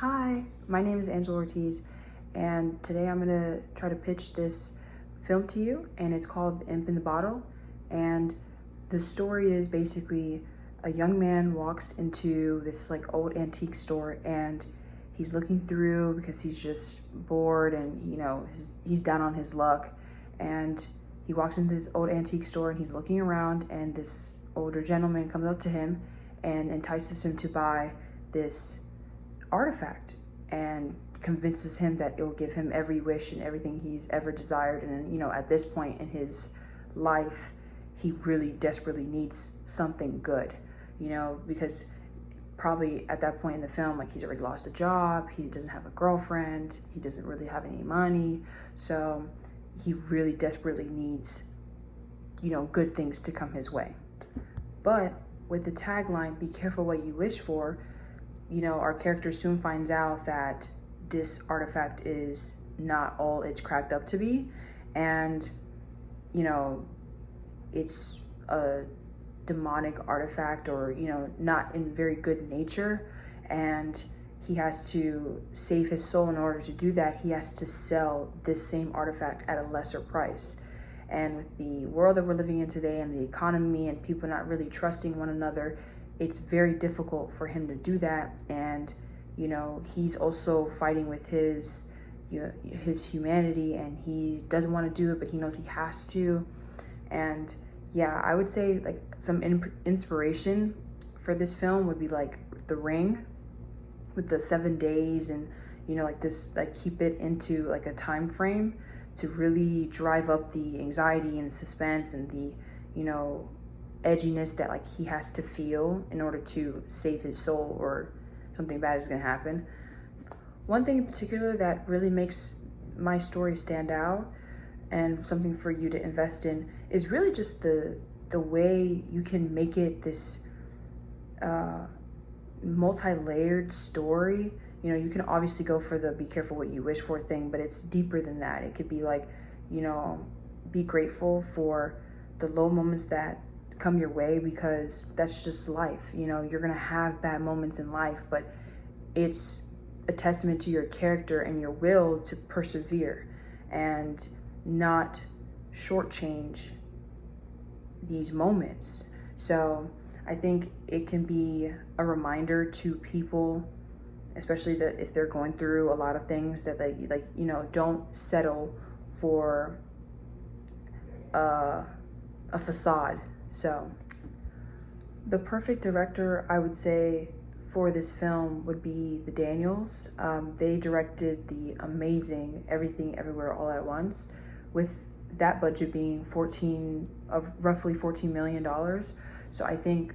Hi, my name is Angela Ortiz, and today I'm gonna try to pitch this film to you, and it's called Imp in the Bottle. And the story is basically a young man walks into this like old antique store, and he's looking through because he's just bored and he's down on his luck. And he walks into this old antique store and he's looking around, and this older gentleman comes up to him and entices him to buy this artifact and convinces him that it will give him every wish and everything he's ever desired. And at this point in his life, he really desperately needs something good, because probably at that point in the film, like, he's already lost a job, he doesn't have a girlfriend, he doesn't really have any money, so he really desperately needs good things to come his way. But with the tagline, "Be careful what you wish for," our character soon finds out that this artifact is not all it's cracked up to be. And, it's a demonic artifact, or, not in very good nature. And he has to save his soul. In order to do that, he has to sell this same artifact at a lesser price. And with the world that we're living in today and the economy and people not really trusting one another, it's very difficult for him to do that. And he's also fighting with his humanity, and he doesn't want to do it, but he knows he has to. And yeah, I would say like some inspiration for this film would be like The Ring, with the 7 days, and like this, like, keep it into like a time frame to really drive up the anxiety and the suspense and the edginess that like he has to feel in order to save his soul, or something bad is going to happen. One thing in particular that really makes my story stand out and something for you to invest in is really just the way you can make it this multi-layered story. You can obviously go for the "be careful what you wish for" thing, but it's deeper than that. It could be like, be grateful for the low moments that come your way, because that's just life. You're gonna have bad moments in life, but it's a testament to your character and your will to persevere and not shortchange these moments. So I think it can be a reminder to people, especially that if they're going through a lot of things, that they don't settle for a facade. So the perfect director, I would say, for this film would be the Daniels. They directed the amazing Everything Everywhere All at Once, with that budget being roughly $14 million. So I think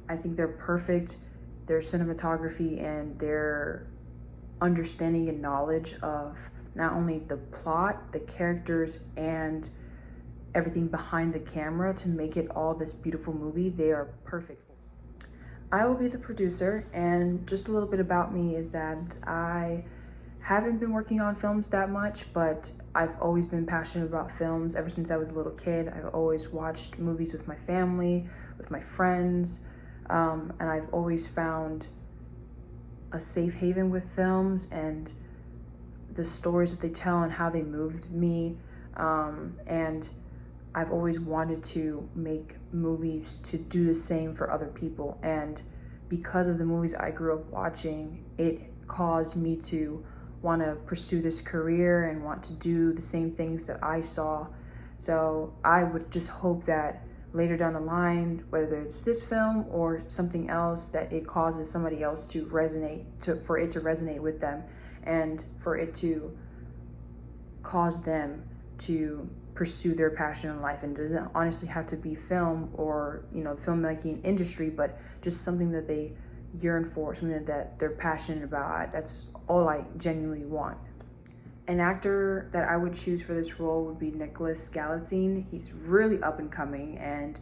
they're perfect. Their cinematography and their understanding and knowledge of not only the plot, the characters, and everything behind the camera to make it all this beautiful movie, they are perfect. I will be the producer, and just a little bit about me is that I haven't been working on films that much, but I've always been passionate about films ever since I was a little kid. I've always watched movies with my family, with my friends, and I've always found a safe haven with films and the stories that they tell and how they moved me. And I've always wanted to make movies to do the same for other people. And because of the movies I grew up watching, it caused me to want to pursue this career and want to do the same things that I saw. So I would just hope that later down the line, whether it's this film or something else, that it causes somebody else to resonate, for it to resonate with them, and for it to cause them to pursue their passion in life. And it doesn't honestly have to be film or the filmmaking industry, but just something that they yearn for, something that they're passionate about. That's all I genuinely want. An actor that I would choose for this role would be Nicholas Galitzine. He's really up and coming, and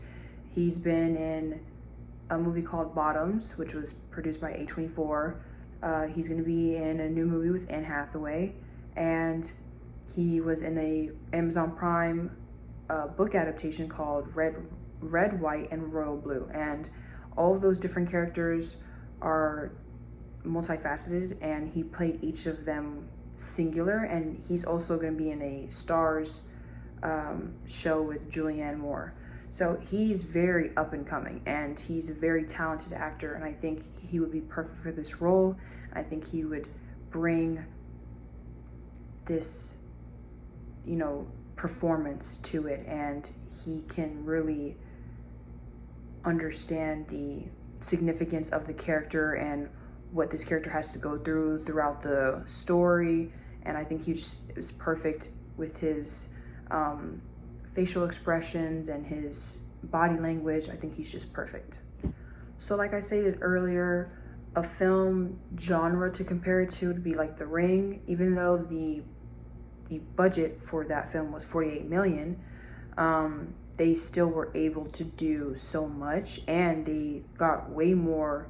he's been in a movie called Bottoms, which was produced by A24. He's going to be in a new movie with Anne Hathaway, and he was in a Amazon Prime book adaptation called Red, White, and Royal Blue. And all of those different characters are multifaceted, and he played each of them singular, and he's also going to be in a Stars show with Julianne Moore. So he's very up and coming, and he's a very talented actor, and I think he would be perfect for this role. I think he would bring this, performance to it, and he can really understand the significance of the character and what this character has to go throughout the story. And I think he just was perfect with his facial expressions and his body language. I think he's just perfect. So like I stated earlier, a film genre to compare it to would be like The Ring. Even though the budget for that film was $48 million, they still were able to do so much, and they got way more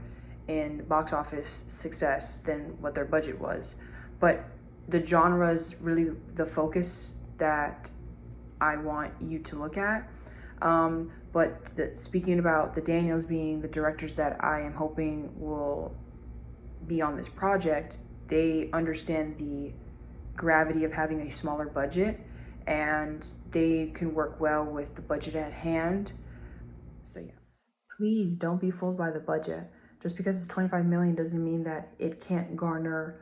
in box office success than what their budget was. But the genre is really the focus that I want you to look at. Speaking about the Daniels being the directors that I am hoping will be on this project, they understand the gravity of having a smaller budget, and they can work well with the budget at hand. So yeah, please don't be fooled by the budget. Just because it's $25 million doesn't mean that it can't garner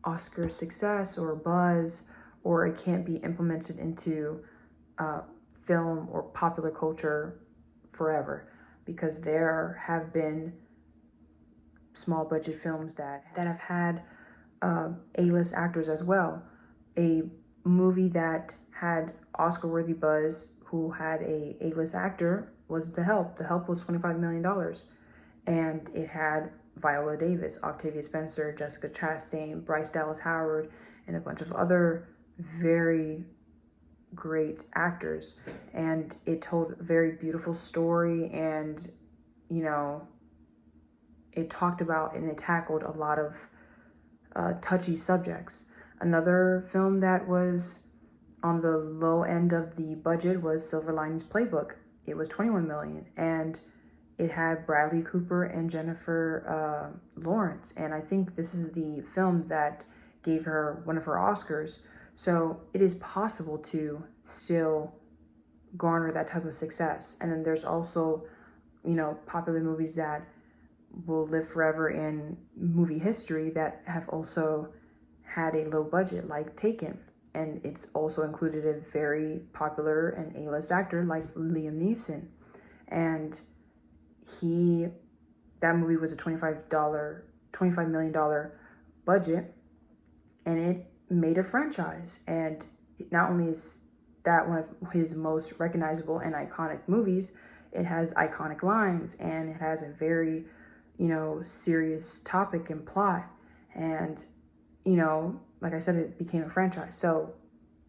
Oscar success or buzz, or it can't be implemented into film or popular culture forever, because there have been small budget films that have had A-list actors as well. A movie that had Oscar-worthy buzz who had a A-list actor was The Help. The Help was $25 million, and it had Viola Davis, Octavia Spencer, Jessica Chastain, Bryce Dallas Howard, and a bunch of other very great actors. And it told a very beautiful story, and it talked about and it tackled a lot of touchy subjects. Another film that was on the low end of the budget was Silver Linings Playbook. It was $21 million, and it had Bradley Cooper and Jennifer Lawrence. And I think this is the film that gave her one of her Oscars. So it is possible to still garner that type of success. And then there's also, popular movies that will live forever in movie history that have also had a low budget, like Taken. And it's also included a very popular and A-list actor like Liam Neeson. And that movie was a $25 million budget, and it made a franchise. And not only is that one of his most recognizable and iconic movies, it has iconic lines, and it has a very, serious topic and plot. And, like I said, it became a franchise. So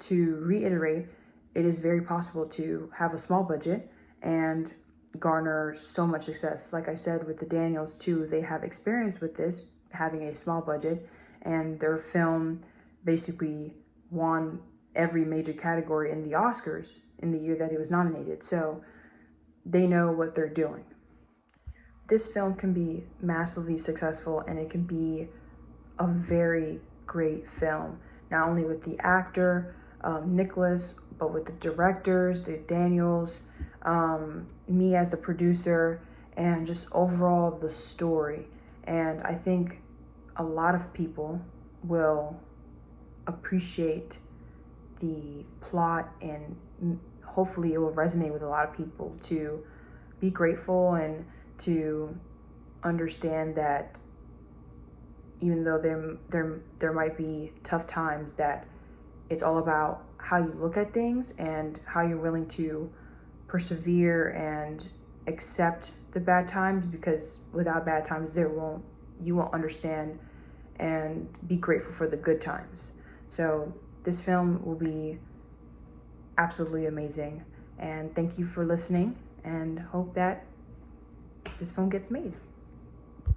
to reiterate, it is very possible to have a small budget and garner so much success. Like I said, with the Daniels too, they have experience with this, having a small budget, and their film basically won every major category in the Oscars in the year that it was nominated. So they know what they're doing. This film can be massively successful, and it can be a very great film, not only with the actor, Nicholas, but with the directors, the Daniels, me as the producer, and just overall the story. And I think a lot of people will appreciate the plot, and hopefully it will resonate with a lot of people to be grateful and to understand that even though there might be tough times, that it's all about how you look at things and how you're willing to persevere and accept the bad times, because without bad times you won't understand and be grateful for the good times. So this film will be absolutely amazing, and thank you for listening, and hope that this film gets made.